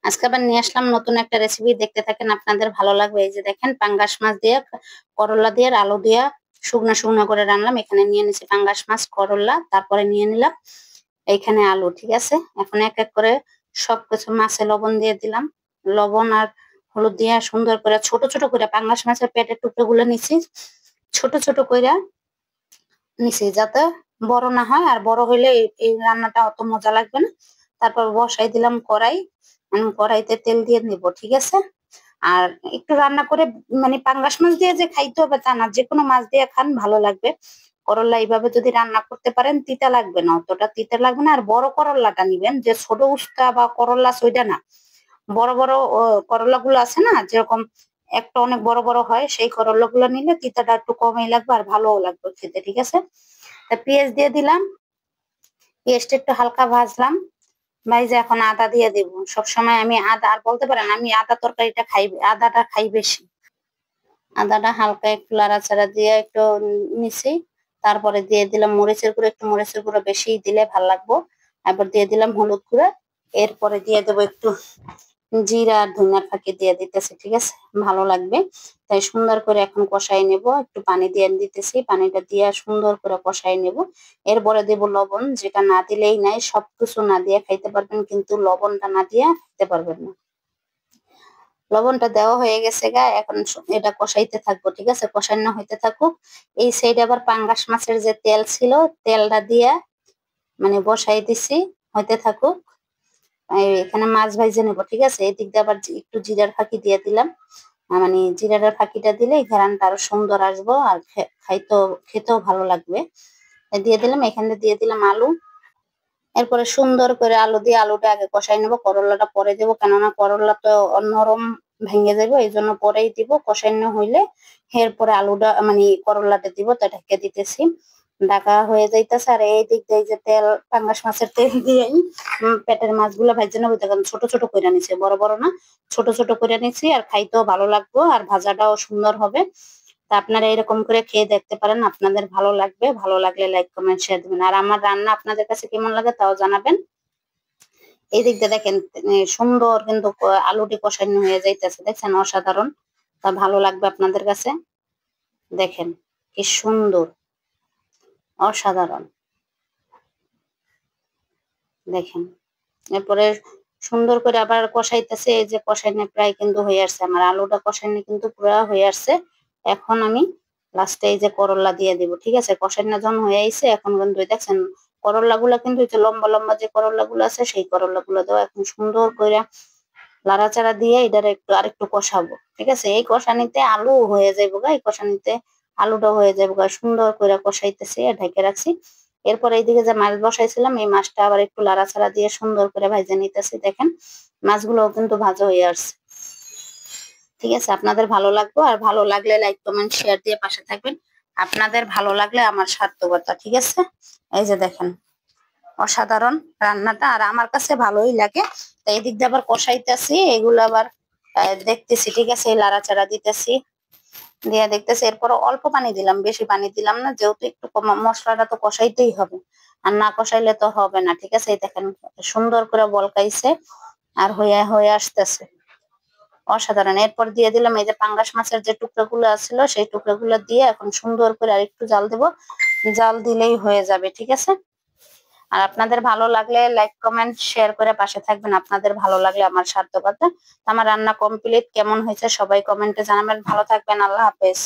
আজকে আবার নিয়ে আসলাম নতুন একটা রেসিপি, দেখতে থাকেন, আপনাদের ভালো লাগবে। এই যে দেখেন, পাঙ্গাস মাছ দিয়ে করলা দিয়ে আর আলু দিয়ে শুকনো শুকনো করে রান্নাম। এখানে নিয়ে নিছি পাঙ্গাস মাছ, করলা, তারপরে নিয়ে নিলাম এইখানে আলু। ঠিক আছে, এখন এক এক করে সবকিছু মাছে লবণ দিয়ে দিলাম। লবণ আর হলুদ দিয়ে সুন্দর করে ছোট ছোট করে পাঙ্গাস মাছের পেটের টুকরো গুলো নিছি, ছোট ছোট করে নিছি যাতে বড় না হয়। আর বড় হইলে এই রান্নাটা অত মজা লাগবে না। তারপর বসাই দিলাম কড়াই। কড়াইতে তেল দিয়ে নিব। ঠিক আছে, আর একটু রান্না করে, মানে পাঙ্গাস মাছ দিয়ে যে খাইতে হবে তা না, যে কোনো মাছ দিয়ে খান ভালো লাগবে। করলা এইভাবে যদি রান্না করতে পারেন তিতা লাগবে না, অতটা তিতা লাগবে না। আর বড় করলাটা নিবেন, যে ছোট উস্তা বা করলা ওইটা না, বড় বড় করলা গুলো আছে না, যেরকম একটা অনেক বড় বড় হয়, সেই করলা গুলো নিলে তিতাটা একটু কমই লাগবে আর ভালোও লাগবে খেতে। ঠিক আছে, তা পেঁয়াজ দিয়ে দিলাম, পেঁয়াজটা একটু হালকা ভাজলাম। ভাইজে এখন আদা দিয়ে দিব। সবসময় আমি আদা, আর বলতে পারেন আমি আদা তরকারিটা খাই, আদাটা খাই বেশি। আদাটা হালকা একটু লাড়াচাড়া দিয়ে একটু নিছি। তারপরে দিয়ে দিলাম মরিচের গুঁড়ো, একটু মরিচের গুঁড়ো বেশি দিলে ভালো লাগবো। এরপর দিয়ে দিলাম হলুদ গুঁড়ো। এরপরে দিয়ে দেবো একটু জিরা আর ধনিয়ার ফাঁকি দিয়ে দিতেছি। ঠিক আছে, ভালো লাগবে। তাই সুন্দর করে এখন কষাই নেব। একটু পানি দিয়ে দিতেছি, পানিটা দিয়ে সুন্দর করে কষাই নেব। এরপরে দেব লবণ, যেটা না দিলেই নাই, সবকিছু না দিয়ে খাইতে পারবেন, কিন্তু লবণটা না দিয়ে খেতে পারবেন না। লবণটা দেওয়া হয়ে গেছে গা, এখন এটা কষাইতে থাকবো। ঠিক আছে, কষানো হইতে থাকুক। এই সাইডে আবার পাঙ্গাস মাছের যে তেল ছিল, তেলটা দিয়ে মানে বসাই দিছি, হইতে থাকুক। এখানে মাছ ভাইজে নেবো। ঠিক আছে, এই দিক দিয়ে আবার একটু জিরার ফাঁকি দিয়ে দিলাম। মানে জিরার ফাঁকিটা দিলে ঘ্রাণটা আরো সুন্দর আসবো, আর খেতেও ভালো লাগবে। দিয়ে দিলাম, এখানে দিয়ে দিলাম আলু। এরপরে সুন্দর করে আলু দিয়ে আলুটা আগে কষাই নেবো, করলাটা পরে দেবো, কেননা করলা তো নরম ভেঙে যাবে, এই জন্য পরেই দিব। কষানো হইলে এরপরে আলুটা মানে করলাটা দিব। তা ঢেকে দিতেছি, ঢাকা হয়ে যাইতেছে। আর এই দিক দিয়ে যে তেল, পাঙ্গাস মাছের তেল দিয়েই পেটের মাছগুলো ভাজে নেবো। দেখেন ছোট ছোট করে নিচ্ছে, বড় বড় না, ছোট ছোট করে নিচ্ছি। আর খাইতেও ভালো লাগবে, আর ভাজাটাও সুন্দর হবে। তা আপনারা এরকম করে খেয়ে দেখতে পারেন, আপনাদের ভালো লাগবে। ভালো লাগলে লাইক কমেন্ট শেয়ার দিবেন। আর আমার রান্না আপনাদের কাছে কেমন লাগে তাও জানাবেন। এই দিক দিয়ে দেখেন সুন্দর কিন্তু আলুটি কষানো হয়ে যাইতেছে, দেখছেন, অসাধারণ। তা ভালো লাগবে আপনাদের কাছে। দেখেন কি সুন্দর, অসাধারণ। দেখেন, এরপরে সুন্দর করে আবার কষাইতেছে। এই যে কষাইনে প্রায় কিন্তু হয়ে আসছে, আমার আলুটা কষাইনে কিন্তু পুরো হয়ে আসছে। এখন আমি লাস্টে এই যে করলা দিয়ে দিব। ঠিক আছে, কষাইনা যখন হয়ে আইছে, এখন কিন্তু দেখছেন করলা গুলা কিন্তু এই যে লম্বা লম্বা যে করলা গুলো আছে, সেই করলা গুলো দেওয়া। এখন সুন্দর করে লাড়াচাড়া দিয়ে এটার একটু আরেকটু কষাবো। ঠিক আছে, এই কষানিতে আলু হয়ে যাইবো গা, এই কষানিতে আলুটা হয়ে যাবো গা। সুন্দর করে কষাইতেছি আর ঢেকে রাখছি। এরপর এইদিকে যে মাছ বসাইছিলাম, এই মাছটা আবার একটু লাড়াচাড়া দিয়ে সুন্দর করে ভাজে নিতেছি। দেখেন মাছগুলোও কিন্তু ভাজা হয়ে আসছে। ঠিক আছে, আপনাদের ভালো লাগবে। আর ভালো লাগলে লাইক কমেন্ট শেয়ার দিয়ে পাশে থাকবেন। আপনাদের ভালো লাগলে আমার সার্থকতা। ঠিক আছে, এই যে দেখেন অসাধারণ রান্নাটা, আর আমার কাছে ভালোই লাগে। তো এই দিক দিয়ে আবার কষাইতেছি, এগুলো আবার দেখতেছি। ঠিক আছে, লাড়াচাড়া দিতেছি, দিয়ে দেখতেছি। এরপর অল্প পানি দিলাম, বেশি পানি দিলাম না, যেহেতু একটু মশলাটা তো কষাইতেই হবে, আর না কষাইলে তো হবে না। ঠিক আছে, এই দেখেন সুন্দর করে বলকাইছে আর হয়ে হয়ে আসতেছে, অসাধারণ। এরপর দিয়ে দিলাম এই যে পাঙ্গাস মাছের যে টুকরোগুলো আছিল, সেই টুকরোগুলো দিয়ে এখন সুন্দর করে আর একটু জাল দেবো। জাল দিলেই হয়ে যাবে। ঠিক আছে, আর আপনাদের ভালো লাগলে লাইক কমেন্ট শেয়ার করে পাশে থাকবেন। আপনাদের ভালো লাগলে আমার সার্থকতা। আমার রান্না কমপ্লিট, কেমন হয়েছে সবাই কমেন্টে জানাবেন। ভালো থাকবেন, আল্লাহ হাফেজ।